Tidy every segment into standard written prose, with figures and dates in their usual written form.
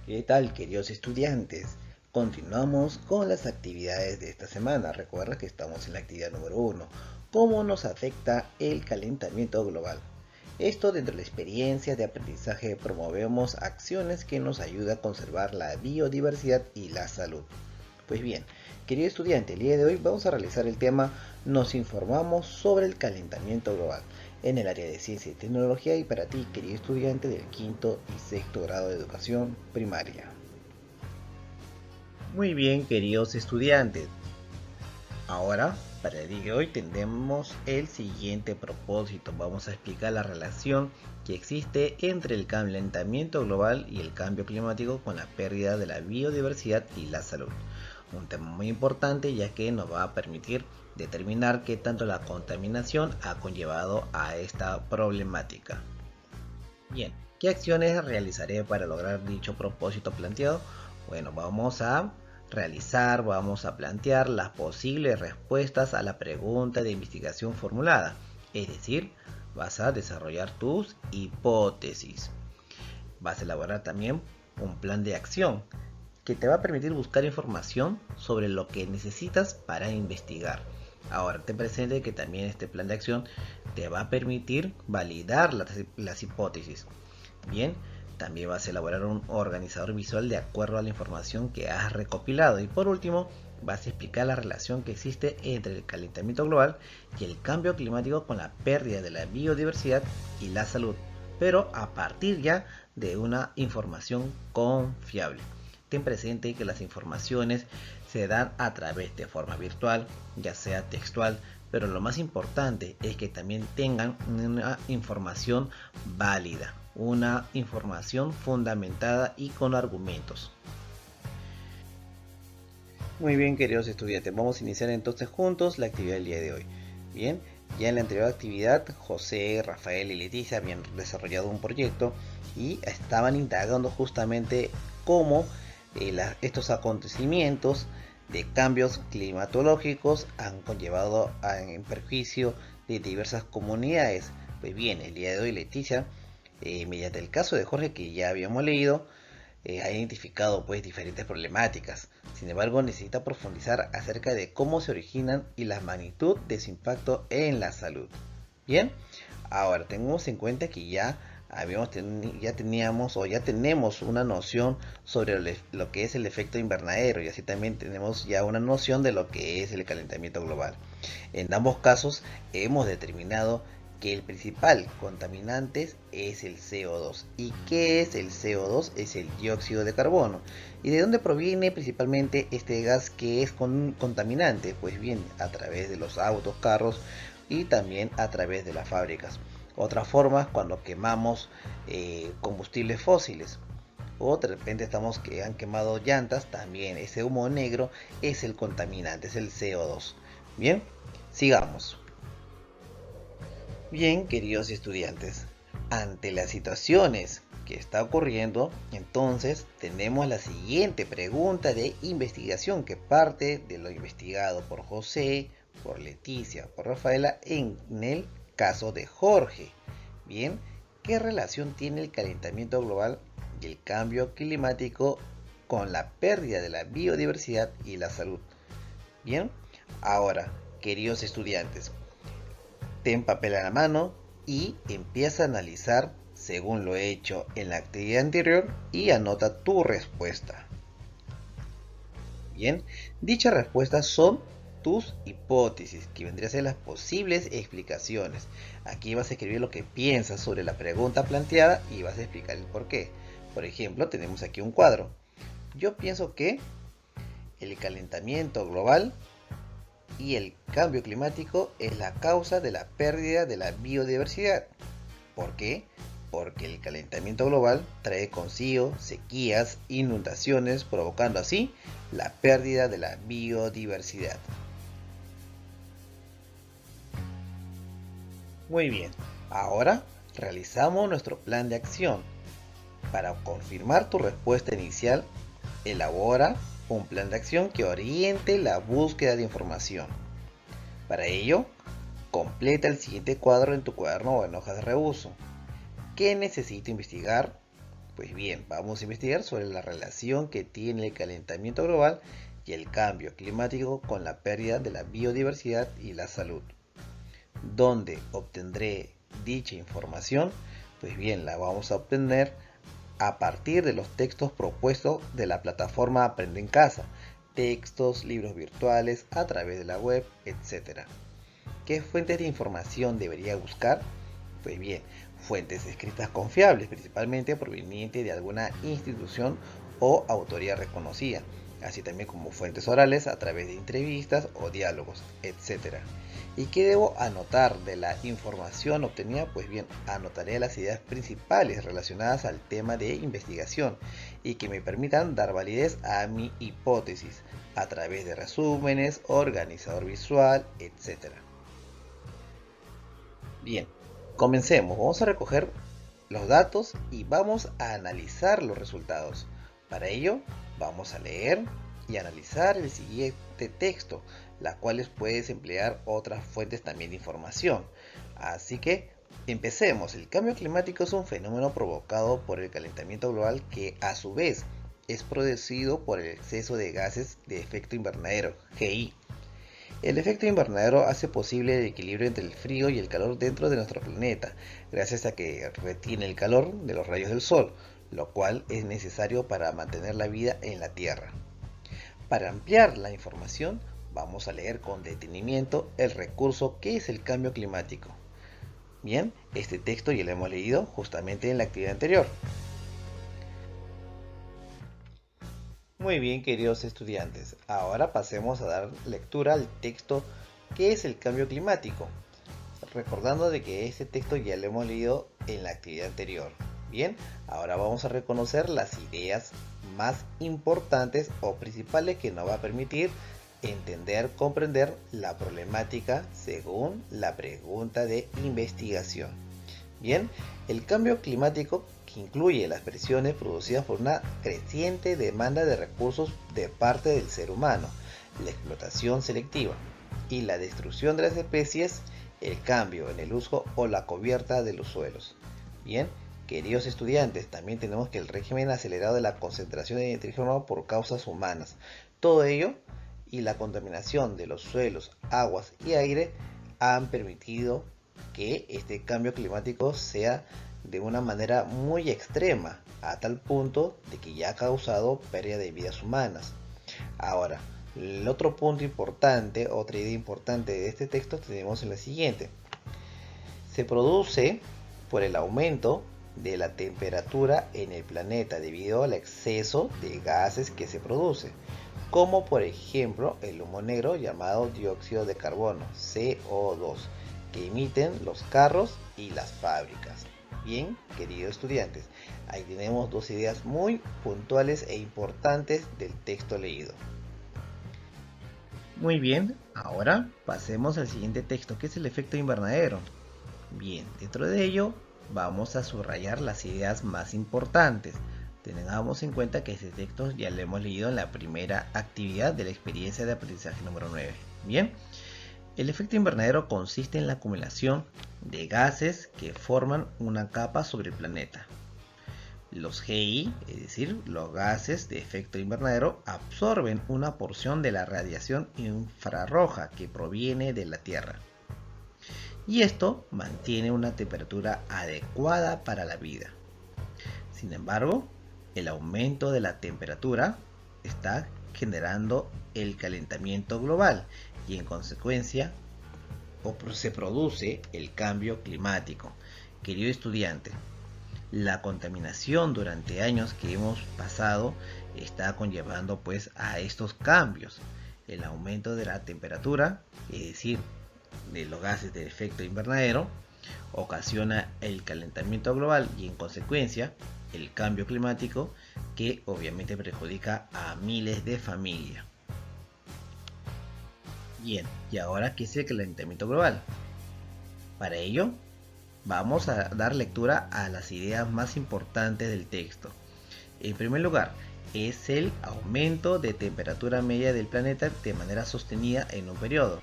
¿Qué tal, queridos estudiantes? Continuamos con las actividades de esta semana. Recuerda que estamos en la actividad número uno. ¿Cómo nos afecta el calentamiento global? Esto dentro de la experiencia de aprendizaje promovemos acciones que nos ayudan a conservar la biodiversidad y la salud. Pues bien, querido estudiante, el día de hoy vamos a realizar el tema Nos informamos sobre el calentamiento global en el área de ciencia y tecnología y para ti, querido estudiante del quinto y sexto grado de educación primaria. Muy bien, queridos estudiantes. Ahora, para el día de hoy tendremos el siguiente propósito. Vamos a explicar la relación que existe entre el calentamiento global y el cambio climático con la pérdida de la biodiversidad y la salud. Un tema muy importante ya que nos va a permitir determinar qué tanto la contaminación ha conllevado a esta problemática. Bien, ¿qué acciones realizaré para lograr dicho propósito planteado? Bueno, vamos a plantear las posibles respuestas a la pregunta de investigación formulada. Es decir, vas a desarrollar tus hipótesis. Vas a elaborar también un plan de acción que te va a permitir buscar información sobre lo que necesitas para investigar. Ahora, ten presente que también este plan de acción te va a permitir validar las hipótesis. Bien, también vas a elaborar un organizador visual de acuerdo a la información que has recopilado. Y por último, vas a explicar la relación que existe entre el calentamiento global y el cambio climático con la pérdida de la biodiversidad y la salud, pero a partir ya de una información confiable. Ten presente que las informaciones se dan a través de forma virtual, ya sea textual, pero lo más importante es que también tengan una información válida, una información fundamentada y con argumentos. Muy bien, queridos estudiantes, vamos a iniciar entonces juntos la actividad del día de hoy. Bien, ya en la anterior actividad, José, Rafael y Leticia habían desarrollado un proyecto y estaban indagando justamente cómo estos acontecimientos de cambios climatológicos han conllevado en perjuicio de diversas comunidades. Pues bien, el día de hoy Leticia, mediante el caso de Jorge que ya habíamos leído, ha identificado pues diferentes problemáticas. Sin embargo, necesita profundizar acerca de cómo se originan y la magnitud de su impacto en la salud. Bien, ahora tengamos en cuenta que ya teníamos o ya tenemos una noción sobre lo que es el efecto invernadero y así también tenemos ya una noción de lo que es el calentamiento global. En ambos casos hemos determinado que el principal contaminante es el CO2. ¿Y qué es el CO2? Es el dióxido de carbono. ¿Y de dónde proviene principalmente este gas que es contaminante? Pues bien, a través de los autos, carros y también a través de las fábricas. Otra forma, cuando quemamos combustibles fósiles o de repente estamos que han quemado llantas, también ese humo negro es el contaminante, es el CO2. Bien, sigamos. Bien, queridos estudiantes, ante las situaciones que está ocurriendo, entonces tenemos la siguiente pregunta de investigación que parte de lo investigado por José, por Leticia, por Rafaela en el caso de Jorge. Bien, ¿qué relación tiene el calentamiento global y el cambio climático con la pérdida de la biodiversidad y la salud? Bien, ahora, queridos estudiantes, ten papel a la mano y empieza a analizar según lo hecho en la actividad anterior y anota tu respuesta. Bien, dichas respuestas son tus hipótesis, que vendrían a ser las posibles explicaciones. Aquí vas a escribir lo que piensas sobre la pregunta planteada y vas a explicar el por qué. Por ejemplo, tenemos aquí un cuadro. Yo pienso que el calentamiento global y el cambio climático es la causa de la pérdida de la biodiversidad. ¿Por qué? Porque el calentamiento global trae consigo sequías, inundaciones, provocando así la pérdida de la biodiversidad. Muy bien, ahora realizamos nuestro plan de acción. Para confirmar tu respuesta inicial, elabora un plan de acción que oriente la búsqueda de información. Para ello, completa el siguiente cuadro en tu cuaderno o en hojas de reuso. ¿Qué necesito investigar? Pues bien, vamos a investigar sobre la relación que tiene el calentamiento global y el cambio climático con la pérdida de la biodiversidad y la salud. ¿Dónde obtendré dicha información? Pues bien, la vamos a obtener a partir de los textos propuestos de la plataforma Aprende en Casa, textos, libros virtuales, a través de la web, etc. ¿Qué fuentes de información debería buscar? Pues bien, fuentes escritas confiables, principalmente provenientes de alguna institución o autoría reconocida, así también como fuentes orales a través de entrevistas o diálogos, etc. ¿Y qué debo anotar de la información obtenida? Pues bien, anotaré las ideas principales relacionadas al tema de investigación y que me permitan dar validez a mi hipótesis a través de resúmenes, organizador visual, etc. Bien, comencemos. Vamos a recoger los datos y vamos a analizar los resultados. Para ello, vamos a leer y analizar el siguiente texto, las cuales puedes emplear otras fuentes también de información. Así que empecemos. El cambio climático es un fenómeno provocado por el calentamiento global que a su vez es producido por el exceso de gases de efecto invernadero, GI. El efecto invernadero hace posible el equilibrio entre el frío y el calor dentro de nuestro planeta, gracias a que retiene el calor de los rayos del sol, lo cual es necesario para mantener la vida en la Tierra. Para ampliar la información, vamos a leer con detenimiento el recurso ¿Qué es el cambio climático? Bien, este texto ya lo hemos leído justamente en la actividad anterior. Muy bien, queridos estudiantes, ahora pasemos a dar lectura al texto ¿Qué es el cambio climático? Recordando de que este texto ya lo hemos leído en la actividad anterior. Bien, ahora vamos a reconocer las ideas más importantes o principales que nos va a permitir entender, comprender la problemática según la pregunta de investigación. Bien, el cambio climático, que incluye las presiones producidas por una creciente demanda de recursos de parte del ser humano, la explotación selectiva y la destrucción de las especies, el cambio en el uso o la cubierta de los suelos. Bien, queridos estudiantes, también tenemos que el régimen acelerado de la concentración de nitrógeno por causas humanas. Todo ello y la contaminación de los suelos, aguas y aire han permitido que este cambio climático sea de una manera muy extrema, a tal punto de que ya ha causado pérdida de vidas humanas. Ahora, el otro punto importante, otra idea importante de este texto tenemos en la siguiente. Se produce por el aumento de la temperatura en el planeta debido al exceso de gases que se produce, como por ejemplo el humo negro llamado dióxido de carbono, CO2, que emiten los carros y las fábricas. Bien, queridos estudiantes, ahí tenemos dos ideas muy puntuales e importantes del texto leído. Muy bien, ahora pasemos al siguiente texto, que es el efecto invernadero. Bien, dentro de ello vamos a subrayar las ideas más importantes. Tengamos en cuenta que este texto ya lo hemos leído en la primera actividad de la experiencia de aprendizaje número 9. Bien, el efecto invernadero consiste en la acumulación de gases que forman una capa sobre el planeta. Los GI, es decir, los gases de efecto invernadero, absorben una porción de la radiación infrarroja que proviene de la Tierra. Y esto mantiene una temperatura adecuada para la vida. Sin embargo, el aumento de la temperatura está generando el calentamiento global y en consecuencia se produce el cambio climático. Querido estudiante, la contaminación durante años que hemos pasado está conllevando pues a estos cambios. El aumento de la temperatura, es decir, de los gases de efecto invernadero, ocasiona el calentamiento global y en consecuencia el cambio climático, que obviamente perjudica a miles de familias. Bien, y ahora, ¿qué es el calentamiento global? Para ello, vamos a dar lectura a las ideas más importantes del texto. En primer lugar, es el aumento de temperatura media del planeta de manera sostenida en un periodo.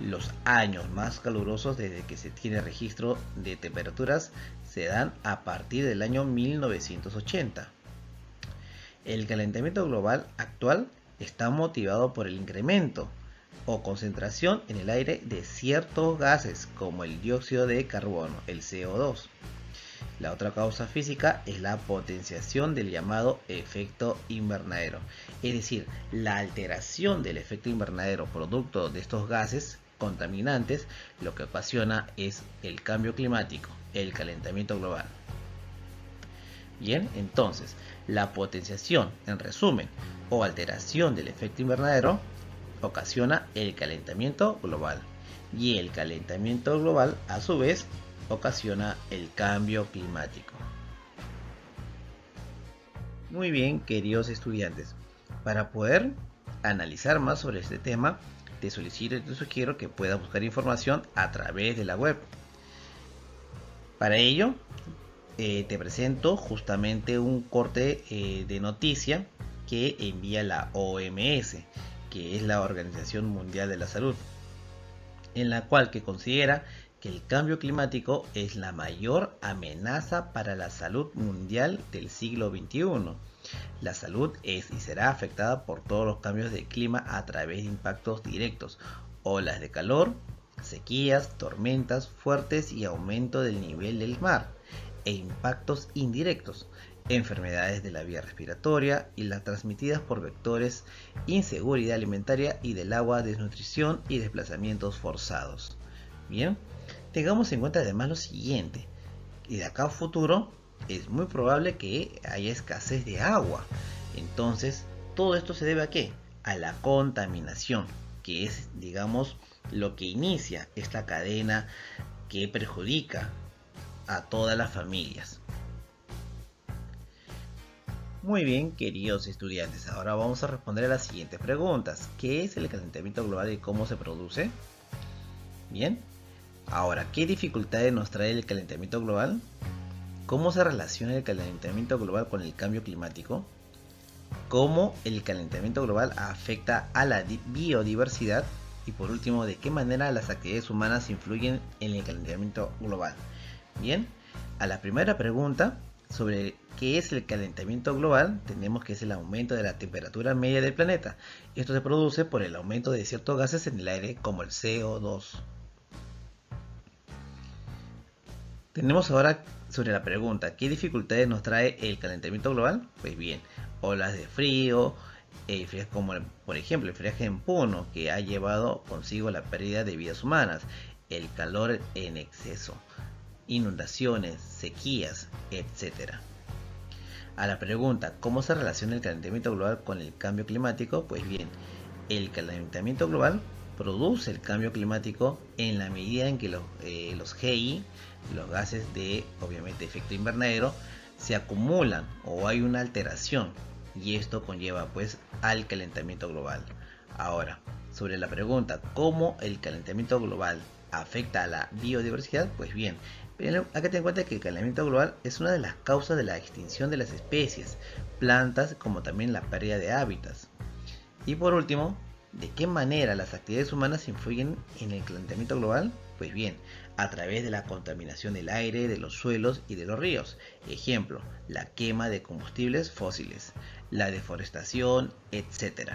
Los años más calurosos desde que se tiene registro de temperaturas se dan a partir del año 1980. El calentamiento global actual está motivado por el incremento o concentración en el aire de ciertos gases como el dióxido de carbono, el CO2. La otra causa física es la potenciación del llamado efecto invernadero, es decir, la alteración del efecto invernadero producto de estos gases contaminantes, lo que ocasiona es el cambio climático, el calentamiento global. Bien, entonces, la potenciación, en resumen, o alteración del efecto invernadero ocasiona el calentamiento global, y el calentamiento global a su vez ocasiona el cambio climático. Muy bien, queridos estudiantes, para poder analizar más sobre este tema, te solicito y te sugiero que puedas buscar información a través de la web. Para ello, te presento justamente un corte de noticia que envía la OMS, que es la Organización Mundial de la Salud, en la cual que considera que el cambio climático es la mayor amenaza para la salud mundial del siglo XXI. La salud es y será afectada por todos los cambios de clima a través de impactos directos, olas de calor, sequías, tormentas fuertes y aumento del nivel del mar, e impactos indirectos, enfermedades de la vía respiratoria y las transmitidas por vectores, inseguridad alimentaria y del agua, desnutrición y desplazamientos forzados. Bien, tengamos en cuenta además lo siguiente, y de acá a futuro es muy probable que haya escasez de agua. Entonces, todo esto se debe a ¿qué? A la contaminación, que es, digamos, lo que inicia esta cadena que perjudica a todas las familias. Muy bien, queridos estudiantes, ahora vamos a responder a las siguientes preguntas. ¿Qué es el calentamiento global y cómo se produce? Bien, ahora, ¿qué dificultades nos trae el calentamiento global? ¿Cómo se relaciona el calentamiento global con el cambio climático? ¿Cómo el calentamiento global afecta a la biodiversidad? Y por último, ¿de qué manera las actividades humanas influyen en el calentamiento global? Bien, a la primera pregunta sobre qué es el calentamiento global, tenemos que es el aumento de la temperatura media del planeta. Esto se produce por el aumento de ciertos gases en el aire como el CO2. Tenemos ahora sobre la pregunta, ¿qué dificultades nos trae el calentamiento global? Pues bien, olas de frío, como por ejemplo el friaje en Puno, que ha llevado consigo la pérdida de vidas humanas, el calor en exceso, inundaciones, sequías, etc. A la pregunta, ¿cómo se relaciona el calentamiento global con el cambio climático? Pues bien, el calentamiento global produce el cambio climático en la medida en que los GI, los gases de, obviamente, efecto invernadero, se acumulan o hay una alteración, y esto conlleva pues al calentamiento global. Ahora, sobre la pregunta, ¿cómo el calentamiento global afecta a la biodiversidad? Pues bien, hay que tener en cuenta que el calentamiento global es una de las causas de la extinción de las especies, plantas, como también la pérdida de hábitats. Y por último, ¿de qué manera las actividades humanas influyen en el calentamiento global? Pues bien, a través de la contaminación del aire, de los suelos y de los ríos. Ejemplo, la quema de combustibles fósiles, la deforestación, etc.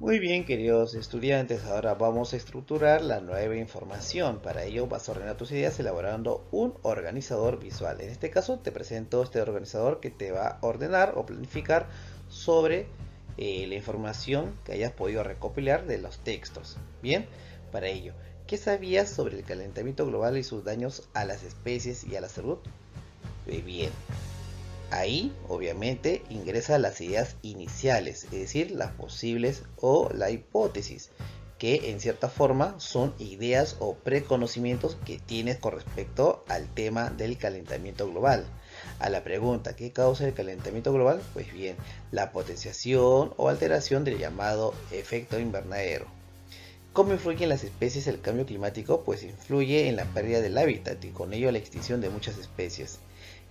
Muy bien, queridos estudiantes, ahora vamos a estructurar la nueva información. Para ello vas a ordenar tus ideas elaborando un organizador visual. En este caso te presento este organizador que te va a ordenar o planificar sobre la información que hayas podido recopilar de los textos. Bien, para ello, ¿qué sabías sobre el calentamiento global y sus daños a las especies y a la salud? Bien. Ahí, obviamente, ingresa las ideas iniciales, es decir, las posibles o la hipótesis, que en cierta forma son ideas o preconocimientos que tienes con respecto al tema del calentamiento global. A la pregunta, ¿qué causa el calentamiento global? Pues bien, la potenciación o alteración del llamado efecto invernadero. ¿Cómo influye en las especies el cambio climático? Pues influye en la pérdida del hábitat y con ello la extinción de muchas especies.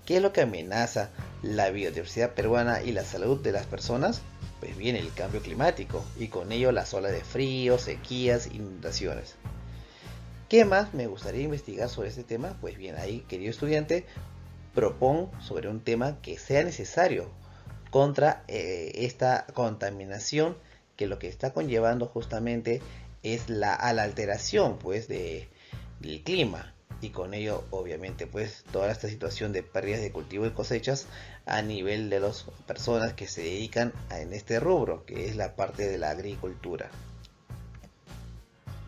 ¿Qué es lo que amenaza la biodiversidad peruana y la salud de las personas? Pues bien, el cambio climático y con ello las olas de frío, sequías, inundaciones. ¿Qué más me gustaría investigar sobre este tema? Pues bien, ahí, querido estudiante, propon sobre un tema que sea necesario contra esta contaminación, que lo que está conllevando justamente es a la alteración pues del clima, y con ello obviamente pues toda esta situación de pérdidas de cultivo y cosechas a nivel de las personas que se dedican en este rubro, que es la parte de la agricultura.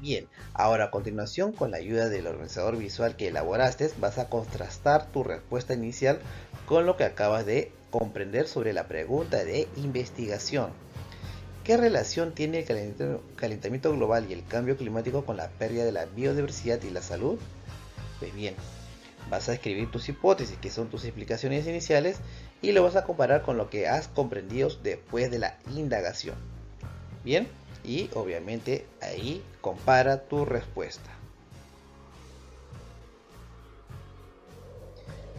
Bien, ahora a continuación, con la ayuda del organizador visual que elaboraste, vas a contrastar tu respuesta inicial con lo que acabas de comprender sobre la pregunta de investigación. ¿Qué relación tiene el calentamiento global y el cambio climático con la pérdida de la biodiversidad y la salud? Pues bien, vas a escribir tus hipótesis, que son tus explicaciones iniciales, y lo vas a comparar con lo que has comprendido después de la indagación. Bien, y obviamente ahí compara tu respuesta.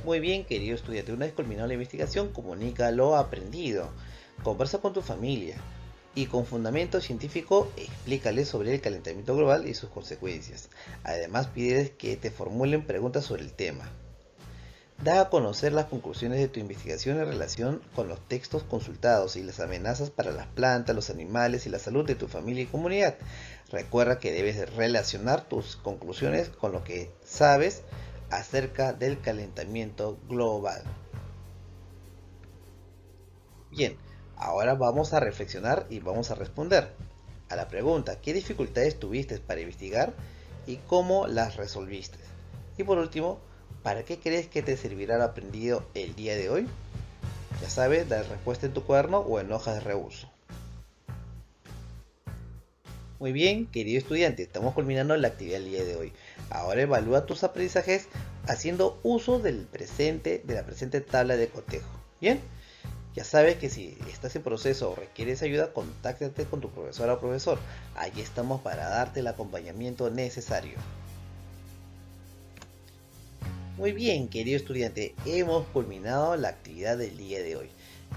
Muy bien, querido estudiante, una vez culminado la investigación, comunica lo aprendido, conversa con tu familia y con fundamento científico explícales sobre el calentamiento global y sus consecuencias. Además, pides que te formulen preguntas sobre el tema. Da a conocer las conclusiones de tu investigación en relación con los textos consultados y las amenazas para las plantas, los animales y la salud de tu familia y comunidad. Recuerda que debes relacionar tus conclusiones con lo que sabes acerca del calentamiento global. Bien, ahora vamos a reflexionar y vamos a responder a la pregunta: ¿qué dificultades tuviste para investigar y cómo las resolviste? Y por último, ¿para qué crees que te servirá lo aprendido el día de hoy? Ya sabes, la respuesta en tu cuaderno o en hojas de reuso. Muy bien, querido estudiante, estamos culminando la actividad del día de hoy. Ahora evalúa tus aprendizajes haciendo uso de la presente tabla de cotejo. Bien, ya sabes que si estás en proceso o requieres ayuda, contáctate con tu profesora o profesor. Allí estamos para darte el acompañamiento necesario. Muy bien, querido estudiante, hemos culminado la actividad del día de hoy.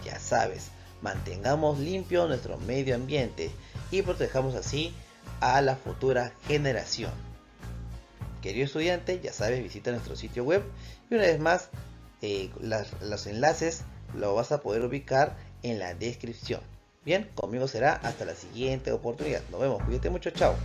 Ya sabes, mantengamos limpio nuestro medio ambiente y protejamos así a la futura generación. Querido estudiante, ya sabes, visita nuestro sitio web y una vez más, los enlaces los vas a poder ubicar en la descripción. Bien, conmigo será hasta la siguiente oportunidad. Nos vemos, cuídate mucho, chao.